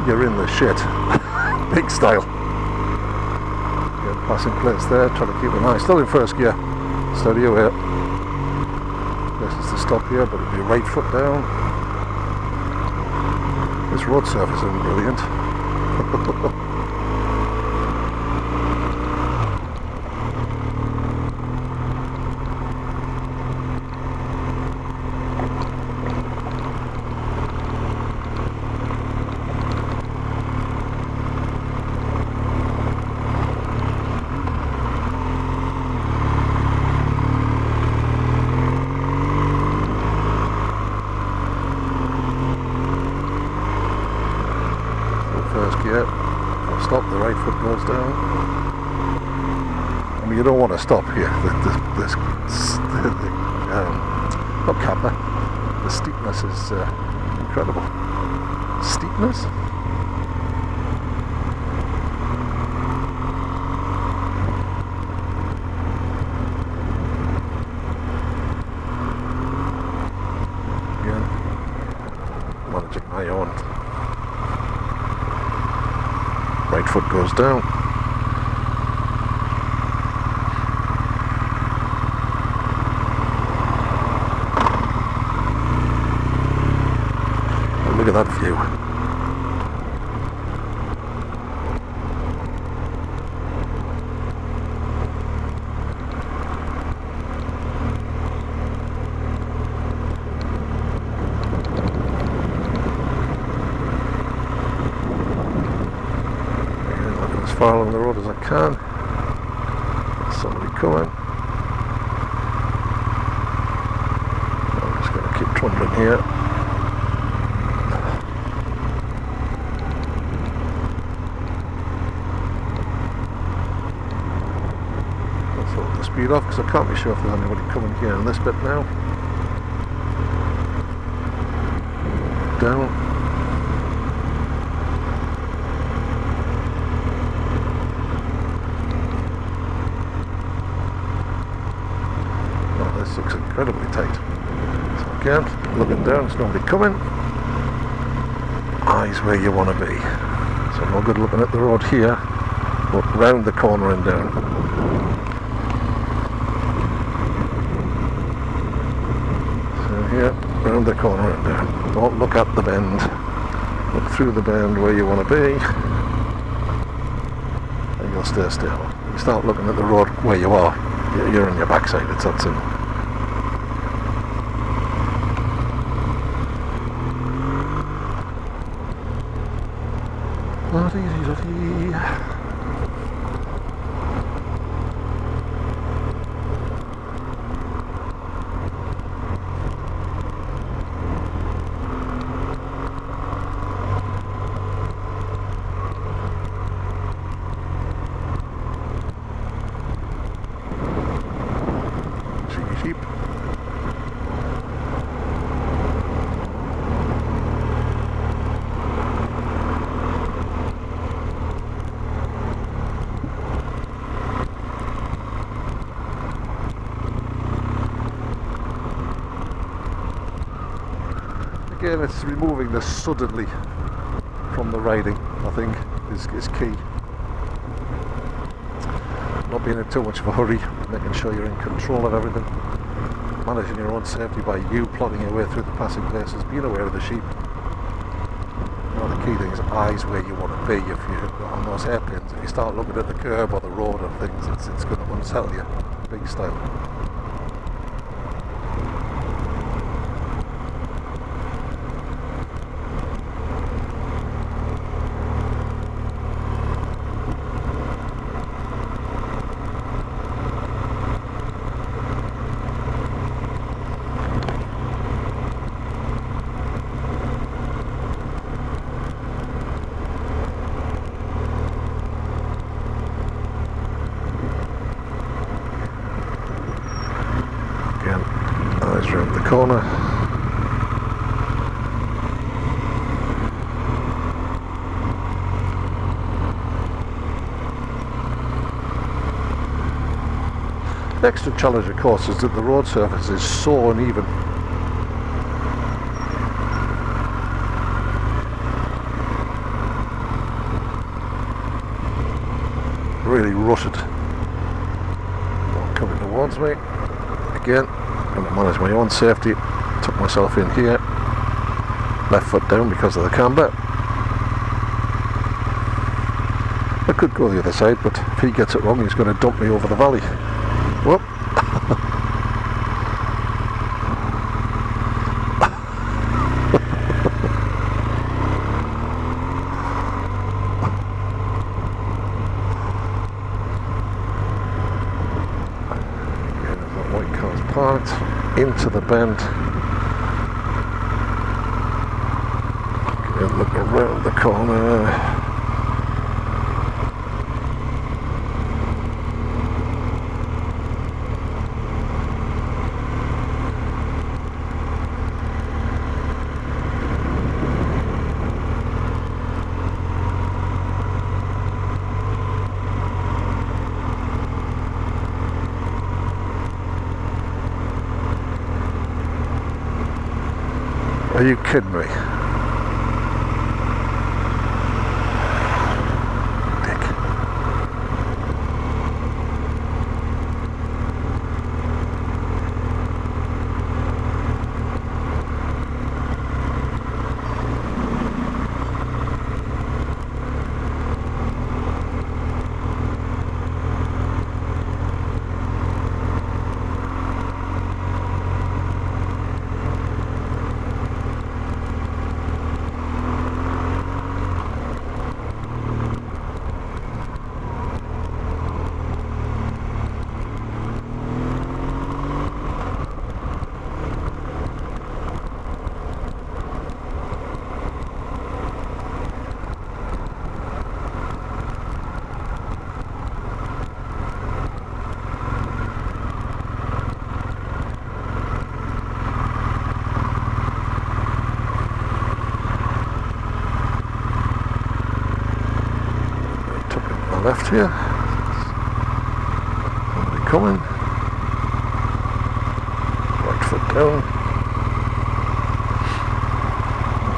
you're in the shit. Big style. Good passing plates there, trying to keep an eye. Still in first gear. Steady away. This is to stop here, but it'll be right foot down. This road surface isn't brilliant. Stop, the right foot goes down. I mean, you don't want to stop here. Not kappa. The steepness is incredible. Steepness? Again, managing my own. Right foot goes down. And look at that view. As far along the road as I can. There's somebody coming. I'm just going to keep trundling here. I'll hold the speed off because I can't be sure if there's anybody coming here in this bit now. Down. This looks incredibly tight. So again, looking down, there's nobody coming. Eyes where you want to be. So no good looking at the road here, but round the corner and down. So here, round the corner and down. Don't look at the bend. Look through the bend where you want to be. And you'll stay still. You start looking at the road where you are, you're on your backside, it's that simple. Not easy. Sheep. Again, it's removing the suddenly from the riding, I think, is key. Not being in too much of a hurry, making sure you're in control of everything, managing your own safety by you plodding your way through the passing places, being aware of the sheep. One of the key things, eyes where you want to be. If you're on those airplanes, if you start looking at the curb or the road or things, it's going to unsettle you, big style. Eyes round the corner. The extra challenge, of course, is that the road surface is so uneven. really rutted. One coming towards me. Again, going to manage my own safety. Took myself in here. Left foot down because of the camber. I could go the other side, but if he gets it wrong, he's going to dump me over the valley. Whoop. Again, there's that white car's parked into the bend. Again, look around the corner. Are you kidding me? Dick. Left here. Somebody coming. Right foot down.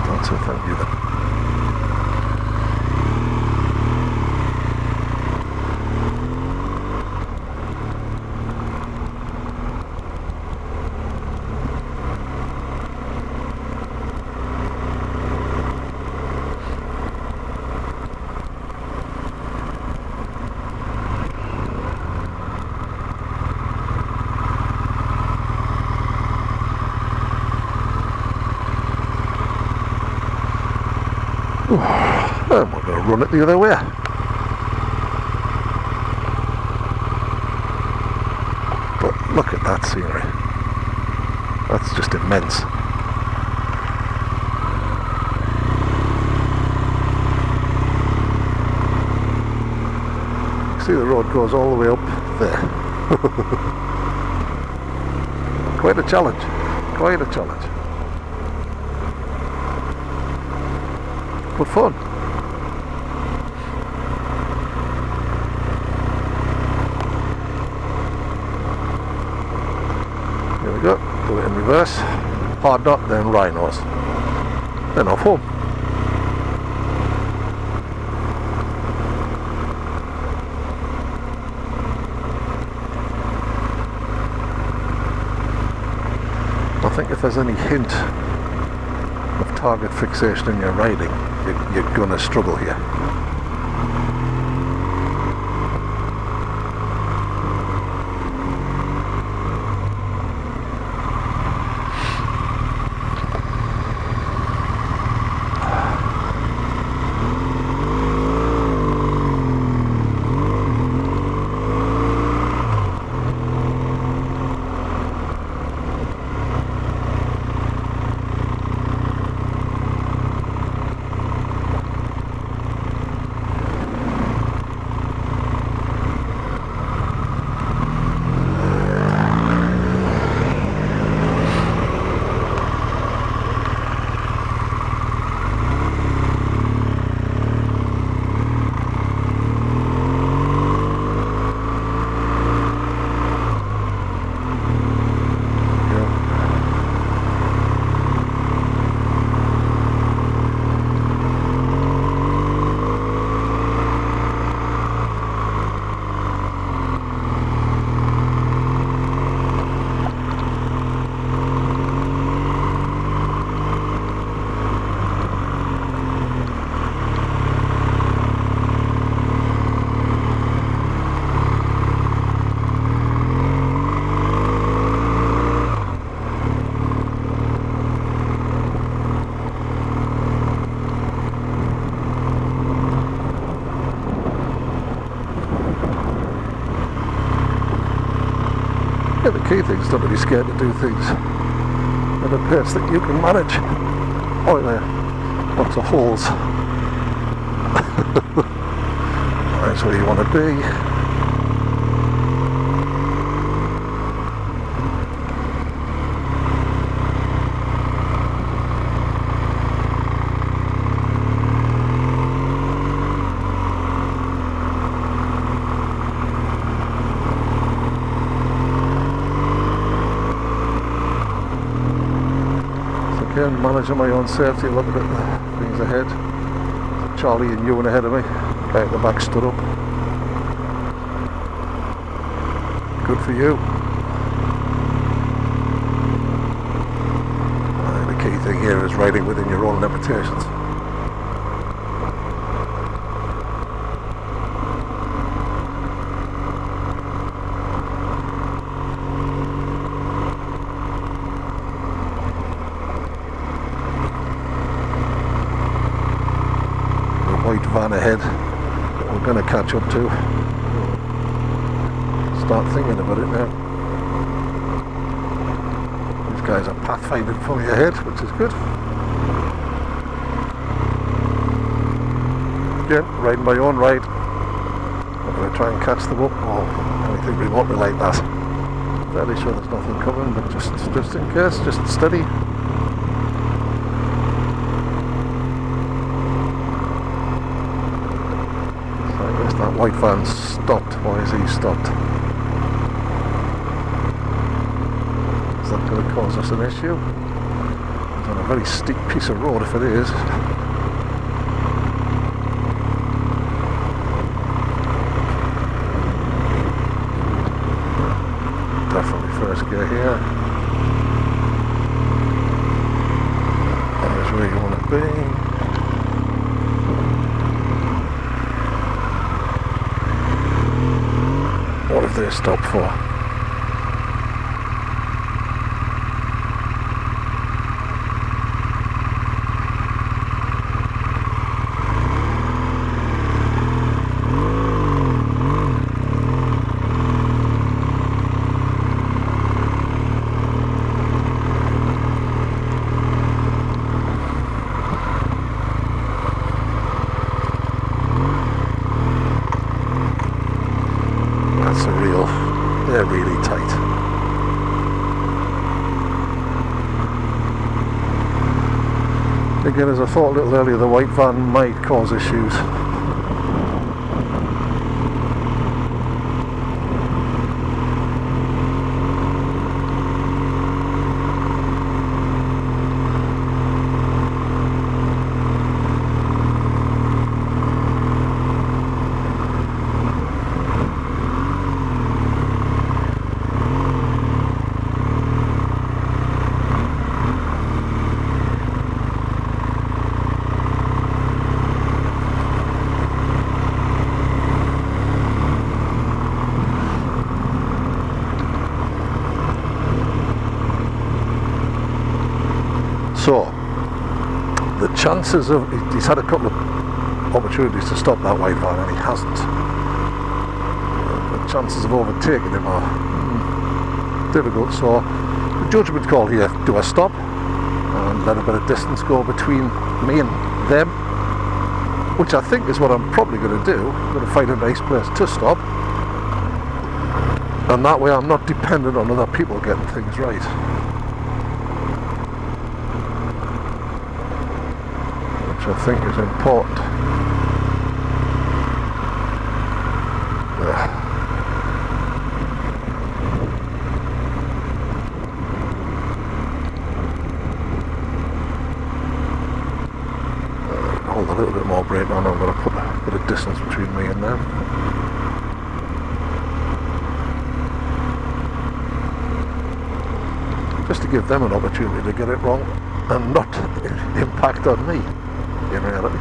That's it, thank you then. I'm not going to run it the other way. But look at that scenery. That's just immense. See, the road goes all the way up there. Quite a challenge. Quite a challenge. But fun. Here we go. Do it in reverse. Hardnott, then rhinos. Then off home. I think if there's any hint of target fixation in your riding, you're going to struggle here. the key thing is not to be scared to do things at a pace that you can manage. Oh there, lots of holes. That's where you want to be. Again, managing my own safety, looking at the things ahead. Charlie and Ewan ahead of me, guy at the back stood up. Good for you. The key thing here is riding within your own limitations. White van ahead that we're going to catch up to. Start thinking about it now. These guys are pathfinding for me ahead, which is good. Again, riding my own ride. I'm going to try and catch them up or anything remotely like that. Fairly sure there's nothing coming, but just in case, just steady. That white van stopped. Why is he stopped? Is that going to cause us an issue? It's on a very steep piece of road if it is. Definitely first gear here. There's where you want to be. What have they stopped for? They're really tight. Again, as I thought a little earlier, the white van might cause issues. So, the chances of, he's had a couple of opportunities to stop that white van and he hasn't. The chances of overtaking him are difficult, so the judgment call here, do I stop and let a bit of distance go between me and them, which I think is what I'm probably going to do. I'm going to find a nice place to stop, and that way I'm not dependent on other people getting things right. Which I think is important. Hold a little bit more brake on. I'm going to put a bit of distance between me and them. Just to give them an opportunity to get it wrong and not impact on me. In reality,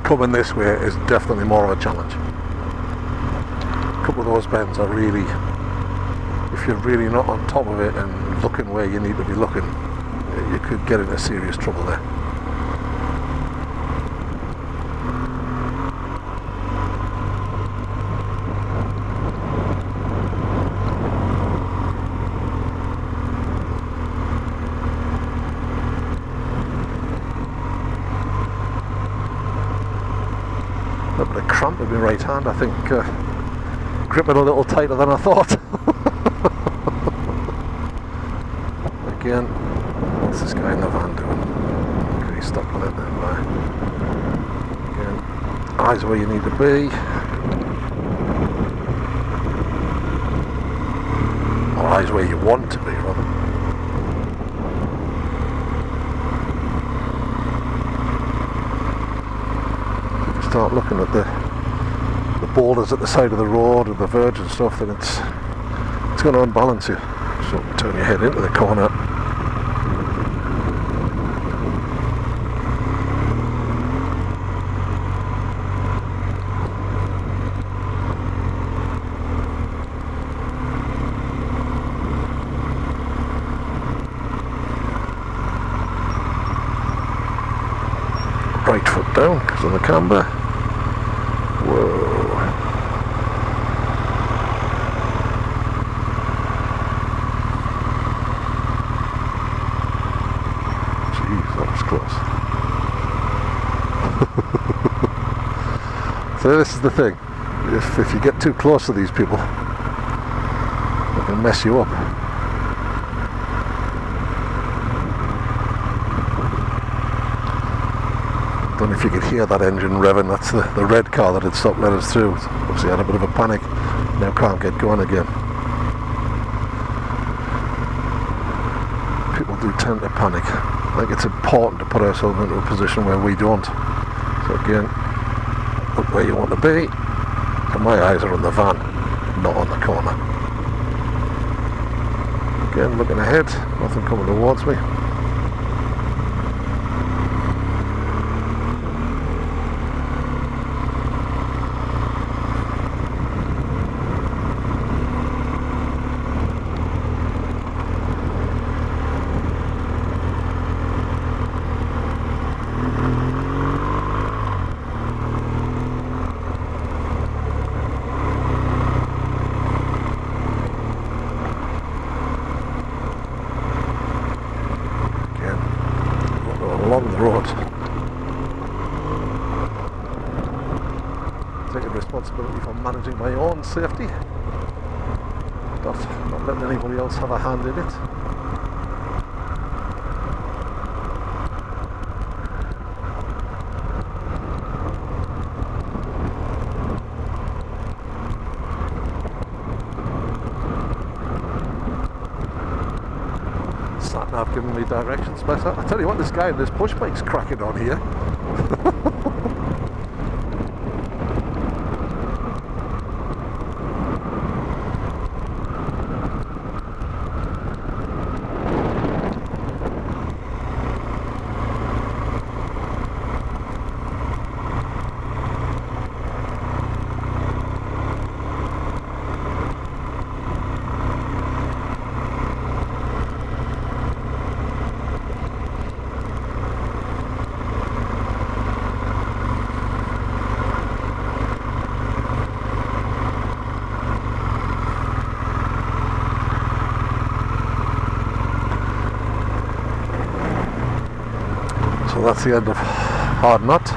coming this way is definitely more of a challenge. A couple of those bends are really, if you're really not on top of it and looking where you need to be looking, you could get into serious trouble there. A little bit of cramp in my right hand, I think. Gripping a little tighter than I thought. Again, what's this guy in the van doing? Okay, he's stopping it there. Again, eyes where you need to be. Or eyes where you want to be, rather. If you start looking at the boulders at the side of the road and the verge and stuff, then it's going to unbalance you. So turn your head into the corner. Right foot down because of the camber. Whoa. So this is the thing, if you get too close to these people, they can mess you up. I don't know if you could hear that engine revving. That's the red car that had stopped letting us through. Obviously had a bit of a panic, now can't get going again. People do tend to panic. I think it's important to put ourselves into a position where we don't. So again, look where you want to be, and my eyes are on the van, not on the corner. Again, looking ahead, nothing coming towards me. Along the road, taking responsibility for managing my own safety, not letting anybody else have a hand in it. I've given me directions better. I tell you what, this guy in this push bike's cracking on here. So that's the end of Hardnott,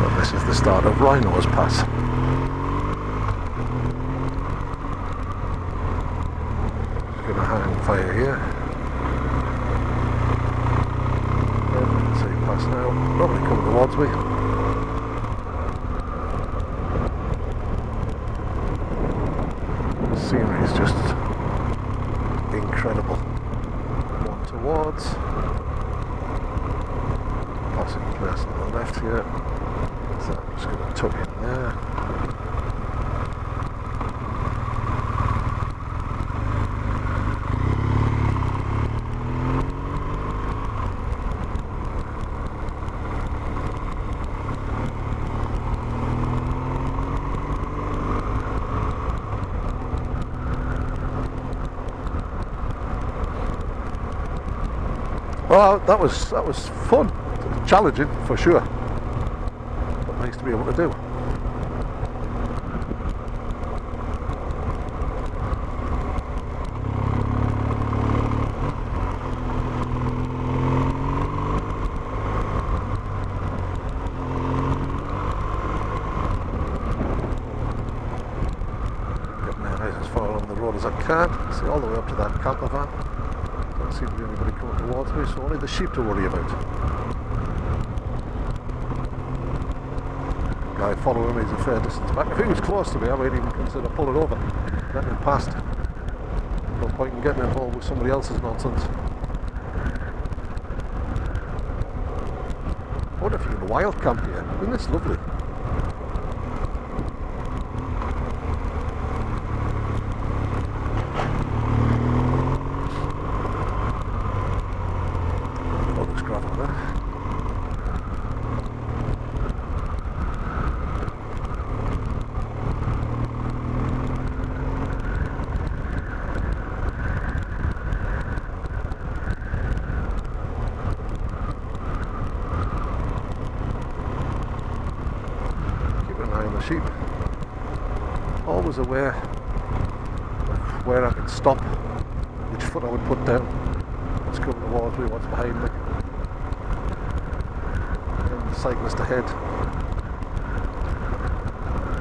and this is the start of Rhino's Pass. Just going to hang fire here. See pass now, nobody coming towards me. The scenery is just incredible. One towards. Passing place on the left here, so I'm just going to tuck in there. Well, that was fun. Challenging for sure, but nice to be able to do. as I can. See, all the way up to that camper van. Don't seem to be anybody coming towards me, so only the sheep to worry about. Guy following me is a fair distance back. If he was close to me, I might even consider pulling over, letting him past. No point in getting involved with somebody else's nonsense. I wonder if you can wild camp here. Isn't this lovely? Oh, there's gravel there. Sheep. Always aware of where I could stop, which foot I would put down, what's coming towards me, what's behind me, and the cyclist ahead.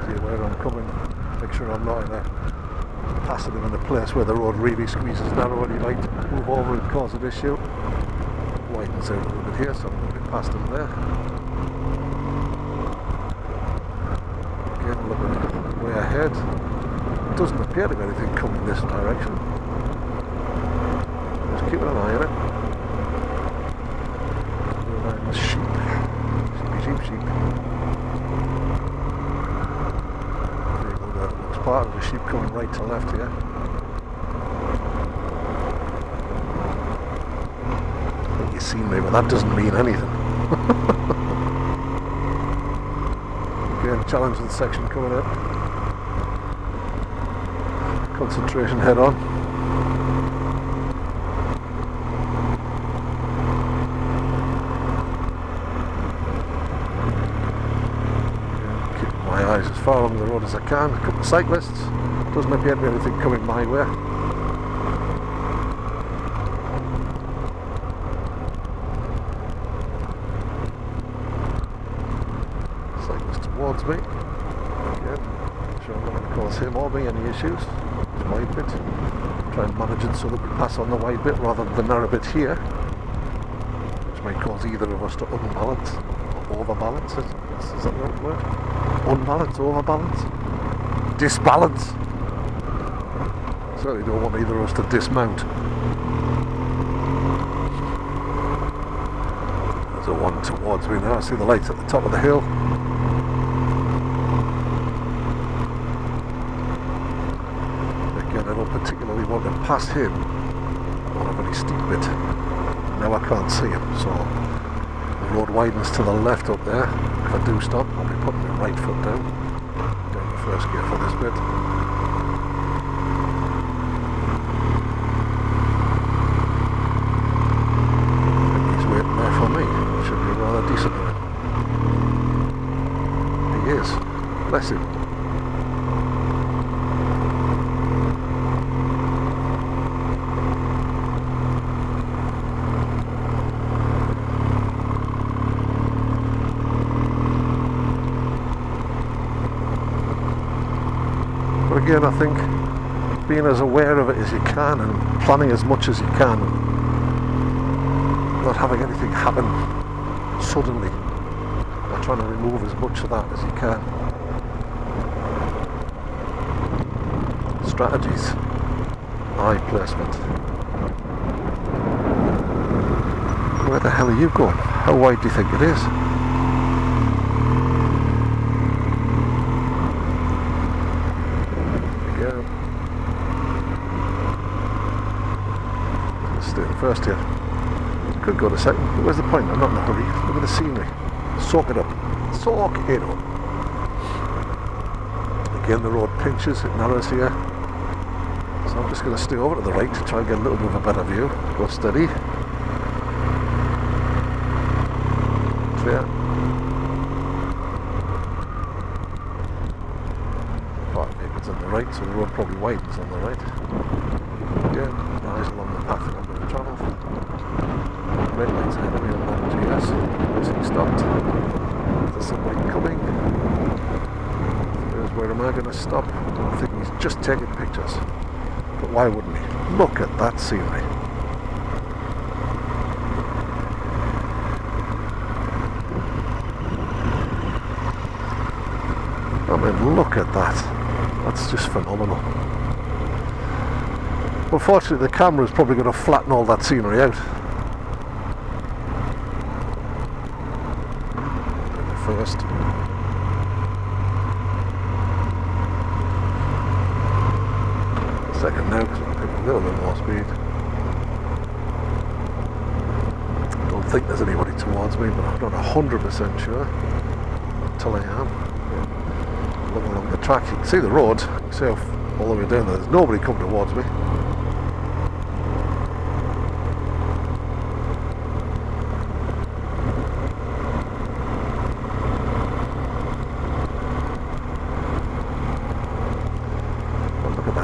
See where I'm coming, make sure I'm not in a passing him in a place where the road really squeezes narrow and he might move over and cause an issue. Widens out a little bit here, so I'm going to get past him there. Looking way ahead, doesn't appear to be anything coming this direction. Just keeping an eye on it. Keeping an eye on the sheep. Sheep. There you go, there looks part of the sheep coming right to left here. I think you've seen me, but that doesn't mean anything. Challenging section coming up. Concentration head on. Keep my eyes as far along the road as I can. A couple of cyclists. Doesn't appear to be anything coming my way. Towards me. Again, sure I'm not going to cause him or me any issues. It's wide bit. Try and manage it so that we pass on the wide bit rather than the narrow bit here, which might cause either of us to unbalance or overbalance it. Is that the right word? Unbalance, overbalance, disbalance. Certainly don't want either of us to dismount. There's a one towards me now. I see the lights at the top of the hill. I don't particularly want to pass him on a very steep bit. Now I can't see him, so the road widens to the left up there. If I do stop, I'll be putting my right foot down the first gear for this bit. And he's waiting there for me. Should be rather decent of him. He is. Bless him. Again, I think being as aware of it as you can and planning as much as you can, not having anything happen suddenly, but trying to remove as much of that as you can. Strategies, eye placement. Where the hell are you going? How wide do you think it is? First here. Could go to second. But where's the point? I'm not in a hurry. Look at the scenery. Soak it up. Soak it up. Again, the road pinches. It narrows here. So I'm just going to stay over to the right to try and get a little bit of a better view. Go steady. Clear. Park vehicles on the right, so the road probably widens on the right. Again, eyes along the path I'm going to travel. Red lights ahead of me on that GS. As he stopped. There's somebody coming. There's where am I going to stop? I think he's just taking pictures. But why wouldn't he? Look at that scenery. I mean, look at that. That's just phenomenal. Unfortunately, the camera's probably going to flatten all that scenery out. First. Second now, because I'm getting a little bit more speed. I don't think there's anybody towards me, but I'm not 100% sure until I am. Looking along the track, you can see the road, you can see how all the way down there, there's nobody coming towards me.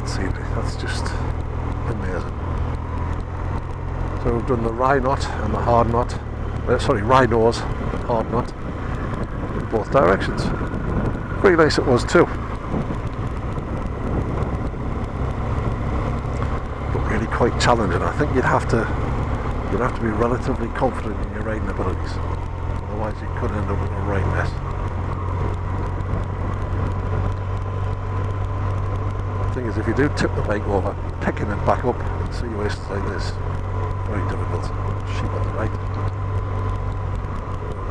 Scenery, that's just amazing. So we've done the Hardnott and the Hardnott, sorry, Rhinos and Hardnott in both directions. Very nice it was too. But really quite challenging. I think you'd have to be relatively confident in your riding abilities. Otherwise you could end up with a right mess. Thing is, if you do tip the bike over, picking it back up in situations like this, very difficult. Sheep on the right,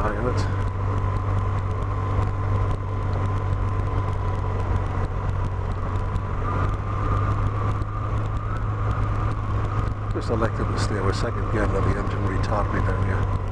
eye in it. Just elected to stay with second gear, let the engine retard me down here.